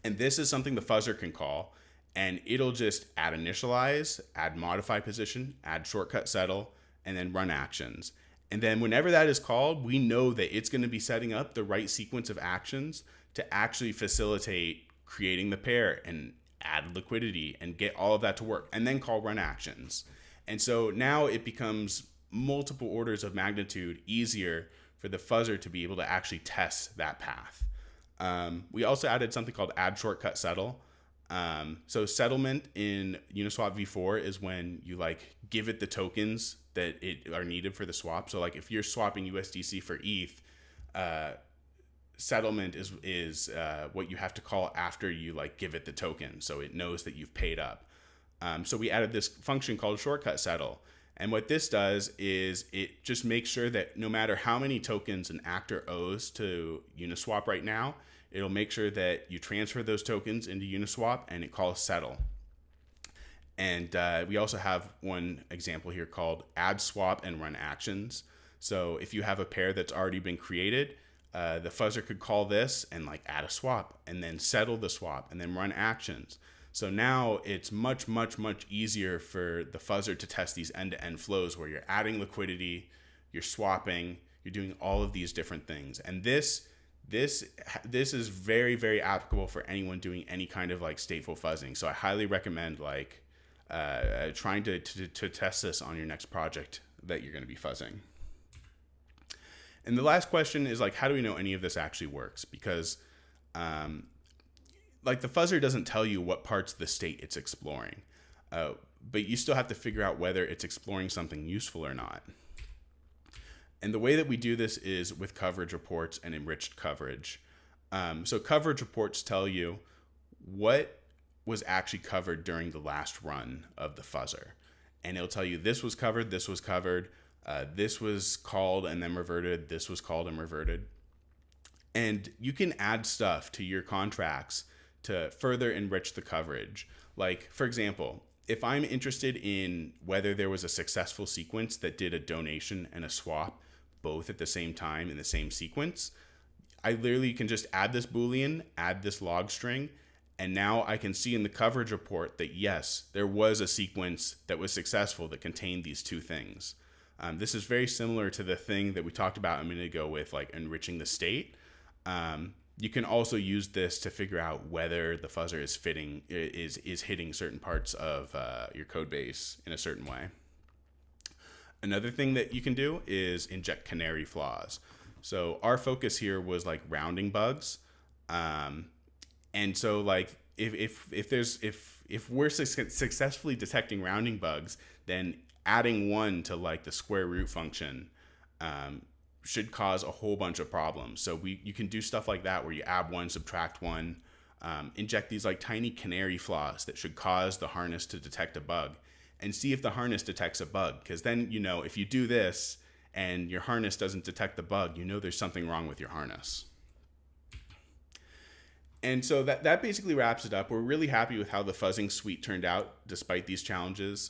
And this is something the fuzzer can call, and it'll just add initialize, add modify position, add shortcut settle, and then run actions. And then whenever that is called, we know that it's going to be setting up the right sequence of actions to actually facilitate creating the pair and add liquidity and get all of that to work, and then call run actions. And so now it becomes multiple orders of magnitude easier for the fuzzer to be able to actually test that path. We also added something called add shortcut settle. So settlement in Uniswap v4 is when you give it the tokens that are needed for the swap. So if you're swapping USDC for ETH, settlement is what you have to call after you give it the token, so it knows that you've paid up. So we added this function called shortcut settle. And what this does is it just makes sure that no matter how many tokens an actor owes to Uniswap right now, it'll make sure that you transfer those tokens into Uniswap, and it calls settle. And we also have one example here called add swap and run actions. So if you have a pair that's already been created, the fuzzer could call this and like add a swap and then settle the swap and then run actions. So now it's much, much, much easier for the fuzzer to test these end-to-end flows where you're adding liquidity, you're swapping, you're doing all of these different things. And this is very, very applicable for anyone doing any kind of like stateful fuzzing. So I highly recommend like trying to test this on your next project that you're going to be fuzzing. And the last question is like, how do we know any of this actually works? Because like the fuzzer doesn't tell you what parts of the state it's exploring, but you still have to figure out whether it's exploring something useful or not. And the way that we do this is with coverage reports and enriched coverage. So coverage reports tell you what was actually covered during the last run of the fuzzer. And it'll tell you this was covered, this was covered, this was called and then reverted, this was called and reverted. And you can add stuff to your contracts to further enrich the coverage. Like, for example, if I'm interested in whether there was a successful sequence that did a donation and a swap both at the same time in the same sequence, I literally can just add this Boolean, add this log string, and now I can see in the coverage report that yes, there was a sequence that was successful that contained these two things. This is very similar to the thing that we talked about a minute ago with like enriching the state. You can also use this to figure out whether the fuzzer is hitting certain parts of your code base in a certain way. Another thing that you can do is inject canary flaws. So our focus here was like rounding bugs. And so like if we're successfully detecting rounding bugs, then adding one to like the square root function should cause a whole bunch of problems. So you can do stuff like that where you add one, subtract one, inject these like tiny canary flaws that should cause the harness to detect a bug, and see if the harness detects a bug. Because then, you know, if you do this and your harness doesn't detect the bug, you know there's something wrong with your harness. And so that basically wraps it up. We're really happy with how the fuzzing suite turned out despite these challenges.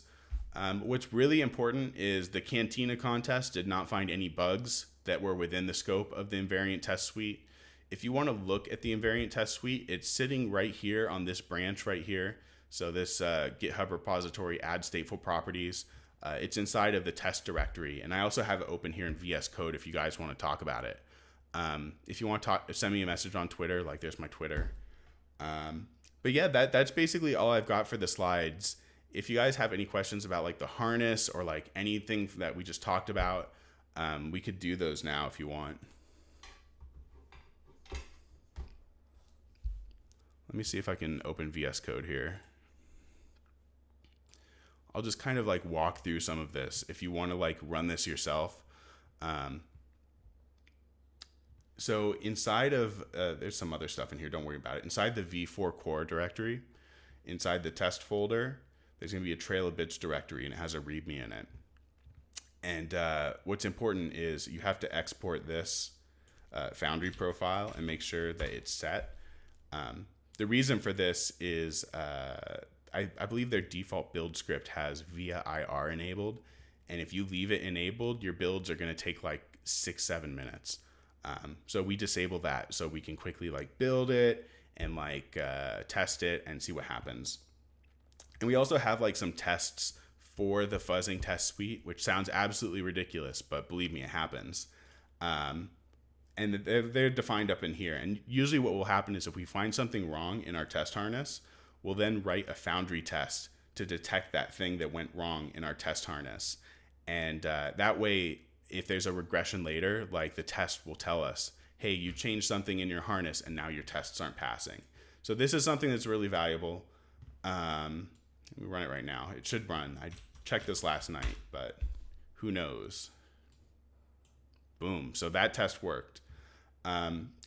What's really important is the Cantina contest did not find any bugs that were within the scope of the invariant test suite. If you want to look at the invariant test suite, it's sitting right here on this branch right here. So this GitHub repository, add stateful properties. It's inside of the test directory. And I also have it open here in VS Code if you guys want to talk about it. If you want to send me a message on Twitter, like there's my Twitter. But yeah, that's basically all I've got for the slides. If you guys have any questions about like the harness or like anything that we just talked about, we could do those now if you want. Let me see if I can open VS Code here. I'll just kind of like walk through some of this if you want to like run this yourself. So inside of, there's some other stuff in here, don't worry about it. Inside the v4 core directory, inside the test folder, there's going to be a trail of bits directory and it has a readme in it. And what's important is you have to export this Foundry profile and make sure that it's set. The reason for this is I believe their default build script has via IR enabled. And if you leave it enabled, your builds are going to take like 6-7 minutes. So we disable that so we can quickly like build it and like test it and see what happens. And we also have like some tests for the fuzzing test suite, which sounds absolutely ridiculous, but believe me, it happens. And they're defined up in here. And usually what will happen is if we find something wrong in our test harness, we'll then write a Foundry test to detect that thing that went wrong in our test harness. And that way, if there's a regression later, like the test will tell us, hey, you changed something in your harness and now your tests aren't passing. So this is something that's really valuable. We run it right now. It should run. I checked this last night, but who knows? Boom. So that test worked.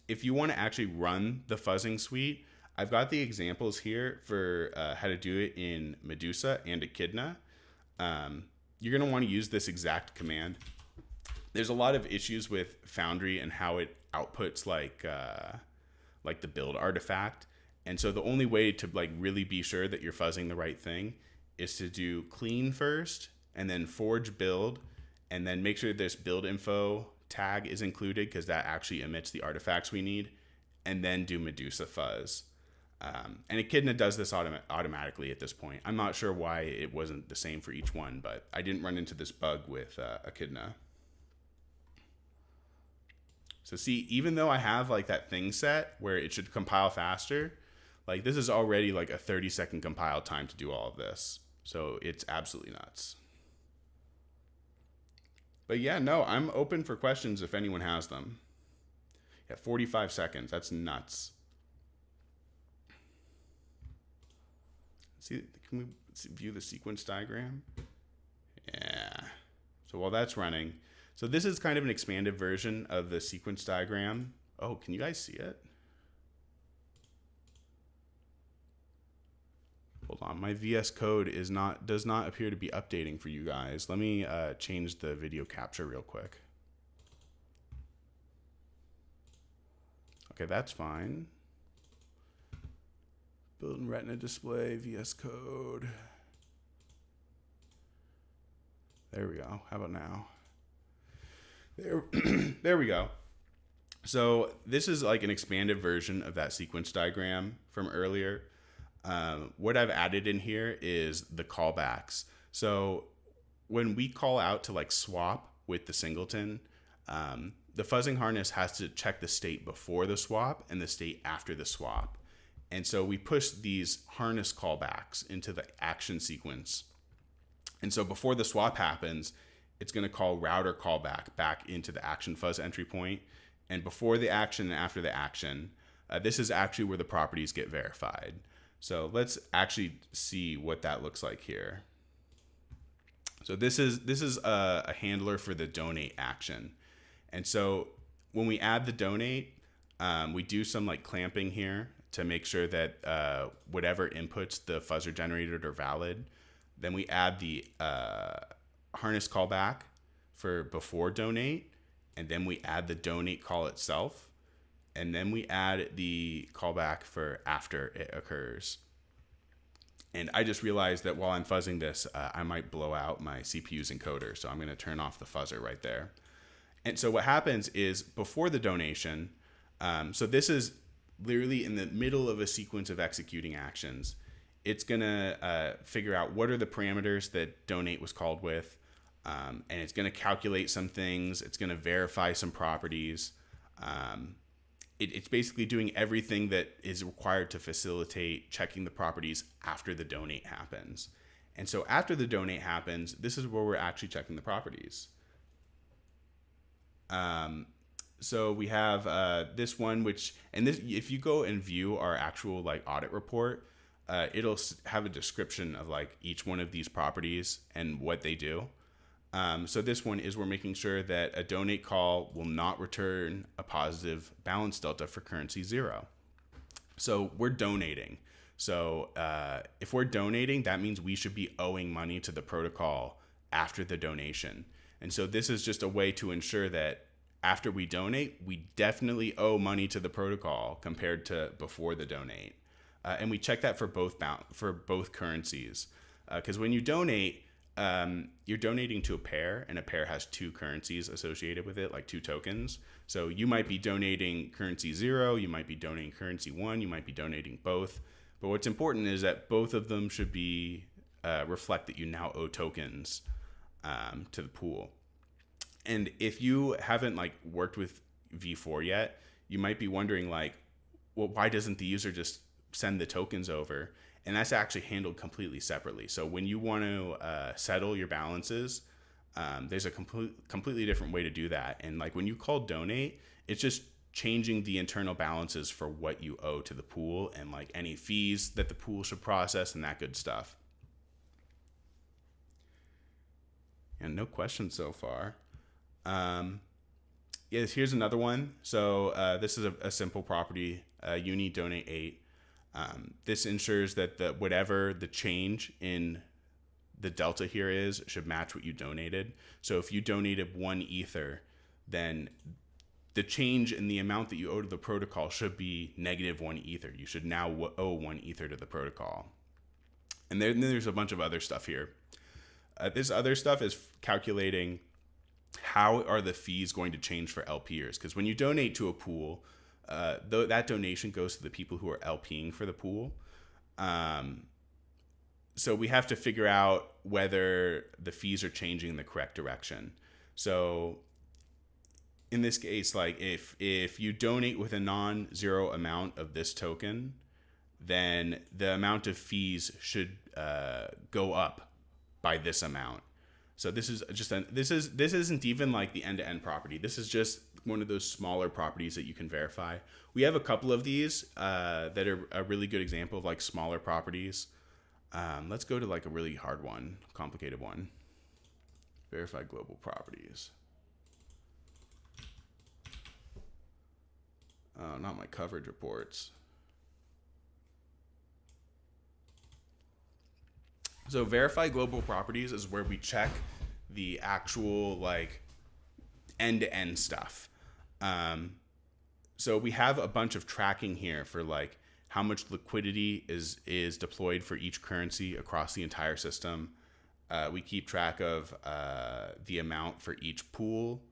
If you want to actually run the fuzzing suite, I've got the examples here for how to do it in Medusa and Echidna. You're going to want to use this exact command. There's a lot of issues with Foundry and how it outputs like the build artifact. And so the only way to like really be sure that you're fuzzing the right thing is to do clean first and then forge build, and then make sure this build info tag is included because that actually emits the artifacts we need, and then do Medusa fuzz. And Echidna does this automatically at this point. I'm not sure why it wasn't the same for each one, but I didn't run into this bug with Echidna. So see, even though I have like that thing set where it should compile faster, like this is already like a 30-second compile time to do all of this. So it's absolutely nuts. But yeah, no, I'm open for questions if anyone has them. Yeah, 45 seconds. That's nuts. See, can we view the sequence diagram? Yeah. So while that's running, so this is kind of an expanded version of the sequence diagram. Oh, can you guys see it? Hold on, my VS Code does not appear to be updating for you guys. Let me change the video capture real quick. Okay, that's fine. Build in Retina display, VS Code. There we go. How about now? There we go. So this is like an expanded version of that sequence diagram from earlier. What I've added in here is the callbacks. So when we call out to like swap with the singleton, the fuzzing harness has to check the state before the swap and the state after the swap. And so we push these harness callbacks into the action sequence. And so before the swap happens, it's going to call router callback back into the action fuzz entry point. And before the action and after the action, this is actually where the properties get verified. So let's actually see what that looks like here. So this is a handler for the donate action. And so when we add the donate, we do some like clamping here to make sure that whatever inputs the fuzzer generated are valid. Then we add the harness callback for before donate, and then we add the donate call itself, and then we add the callback for after it occurs. And I just realized that while I'm fuzzing this, I might blow out my CPU's encoder, so I'm going to turn off the fuzzer right there. And so what happens is before the donation, so this is literally in the middle of a sequence of executing actions. It's going to figure out what are the parameters that donate was called with, and it's going to calculate some things. It's going to verify some properties. It's basically doing everything that is required to facilitate checking the properties after the donate happens. And so after the donate happens, this is where we're actually checking the properties. So we have this one, if you go and view our actual like audit report, it'll have a description of like each one of these properties and what they do. So this one is we're making sure that a donate call will not return a positive balance delta for currency 0. So we're donating. So if we're donating, that means we should be owing money to the protocol after the donation. And so this is just a way to ensure that after we donate, we definitely owe money to the protocol compared to before the donate. And we check that for both currencies. Because when you donate, you're donating to a pair, and a pair has 2 currencies associated with it, like 2 tokens. So you might be donating currency 0, you might be donating currency 1, you might be donating both. But what's important is that both of them should be reflect that you now owe tokens to the pool. And if you haven't like worked with V4 yet, you might be wondering like, well, why doesn't the user just send the tokens over? And that's actually handled completely separately. So when you want to settle your balances, there's a completely different way to do that. And like when you call donate, it's just changing the internal balances for what you owe to the pool and like any fees that the pool should process and that good stuff. And no questions so far. Yes, here's another one. So this is a simple property, uni donate 8. This ensures that whatever the change in the delta here is should match what you donated. So if you donated 1 ether, then the change in the amount that you owe to the protocol should be -1 ether. You should now owe 1 ether to the protocol. And then there's a bunch of other stuff here. This other stuff is calculating how are the fees going to change for LPers. Because when you donate to a pool, that donation goes to the people who are LPing for the pool. So we have to figure out whether the fees are changing in the correct direction. So in this case, like if you donate with a non-zero amount of this token, then the amount of fees should go up by this amount. So this is just this isn't even like the end-to-end property. This is just one of those smaller properties that you can verify. We have a couple of these that are a really good example of like smaller properties. Let's go to like a really hard one, complicated one. Verify global properties. Oh, not my coverage reports. So verify global properties is where we check the actual like end-to-end stuff. So we have a bunch of tracking here for like how much liquidity is deployed for each currency across the entire system. We keep track of the amount for each pool.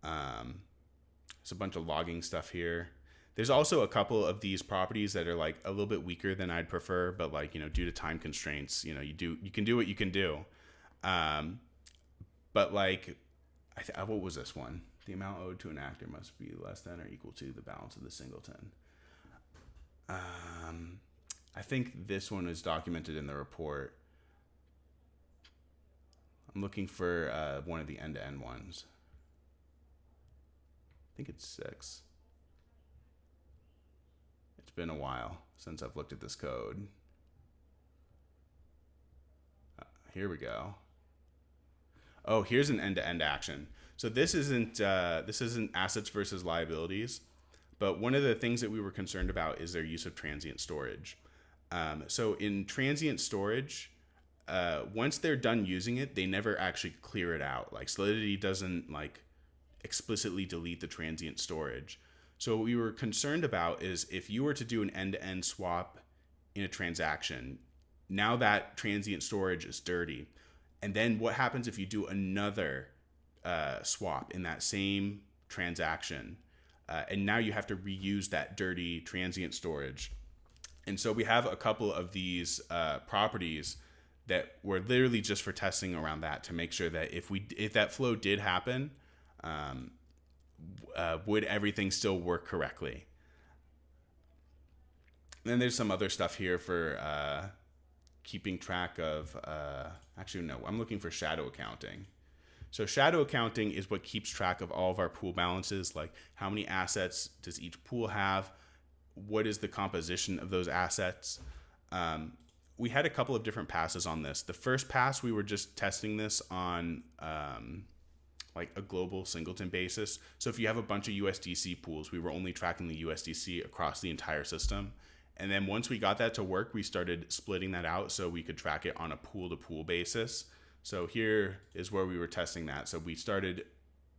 There's a bunch of logging stuff here. There's also a couple of these properties that are like a little bit weaker than I'd prefer, but like, due to time constraints, you can do what you can do. But like, what was this one? The amount owed to an actor must be less than or equal to the balance of the singleton. I think this one is documented in the report. I'm looking for one of the end-to-end ones. I think it's 6. It's been a while since I've looked at this code. Here we go. Oh, here's an end-to-end action. So this isn't assets versus liabilities, but one of the things that we were concerned about is their use of transient storage. So in transient storage, once they're done using it, they never actually clear it out. Like Solidity doesn't like explicitly delete the transient storage. So what we were concerned about is if you were to do an end-to-end swap in a transaction, now that transient storage is dirty. And then what happens if you do another swap in that same transaction? And now you have to reuse that dirty transient storage. And so we have a couple of these properties that were literally just for testing around that to make sure that if that flow did happen, would everything still work correctly? And then there's some other stuff here for keeping track of, actually no, I'm looking for shadow accounting. So shadow accounting is what keeps track of all of our pool balances, like how many assets does each pool have? What is the composition of those assets? We had a couple of different passes on this. The first pass, we were just testing this on like a global singleton basis. So if you have a bunch of USDC pools, we were only tracking the USDC across the entire system. And then once we got that to work, we started splitting that out so we could track it on a pool-to-pool basis. So here is where we were testing that. So we started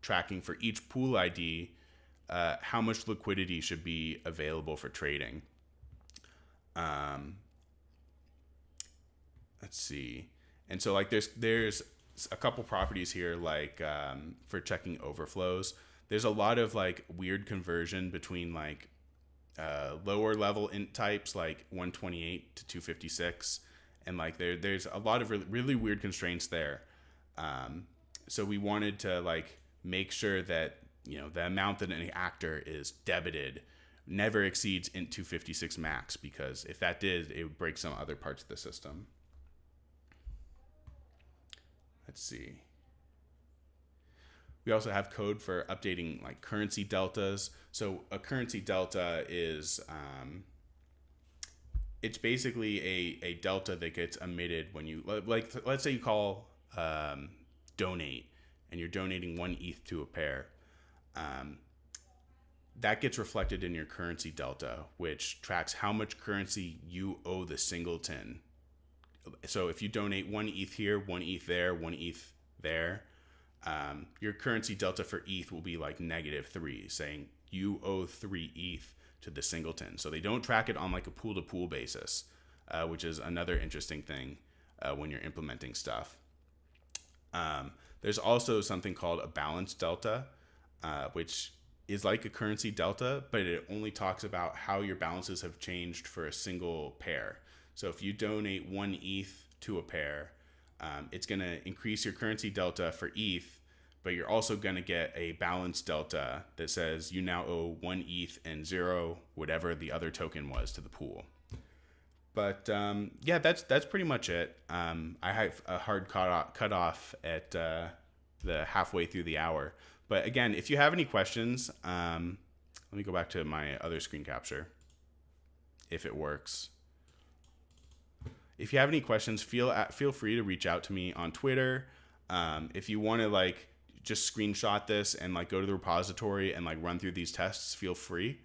tracking for each pool ID how much liquidity should be available for trading. Let's see. And so like there's a couple properties here like for checking overflows. There's a lot of like weird conversion between like lower level int types like 128 to 256, and like there's a lot of really weird constraints there. So we wanted to like make sure that the amount that an actor is debited never exceeds int 256 max, because if that did, it would break some other parts of the system. Let's see. We also have code for updating like currency deltas. So a currency delta is it's basically a delta that gets emitted when you like let's say you call donate and you're donating 1 ETH to a pair. That gets reflected in your currency delta, which tracks how much currency you owe the singleton. So if you donate 1 ETH here, 1 ETH there, 1 ETH there, your currency delta for ETH will be like -3, saying you owe 3 ETH to the singleton. So they don't track it on like a pool-to-pool basis. which is another interesting thing when you're implementing stuff. There's also something called a balance delta, which is like a currency delta, but it only talks about how your balances have changed for a single pair. So if you donate 1 ETH to a pair, it's going to increase your currency delta for ETH, but you're also going to get a balance delta that says you now owe 1 ETH and 0 whatever the other token was to the pool. But yeah, that's pretty much it. I have a hard cutoff at the halfway through the hour. But again, if you have any questions, let me go back to my other screen capture, if it works. If you have any questions, feel free to reach out to me on Twitter. If you want to like just screenshot this and like go to the repository and like run through these tests, feel free.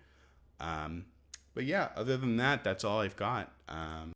But yeah, other than that, that's all I've got.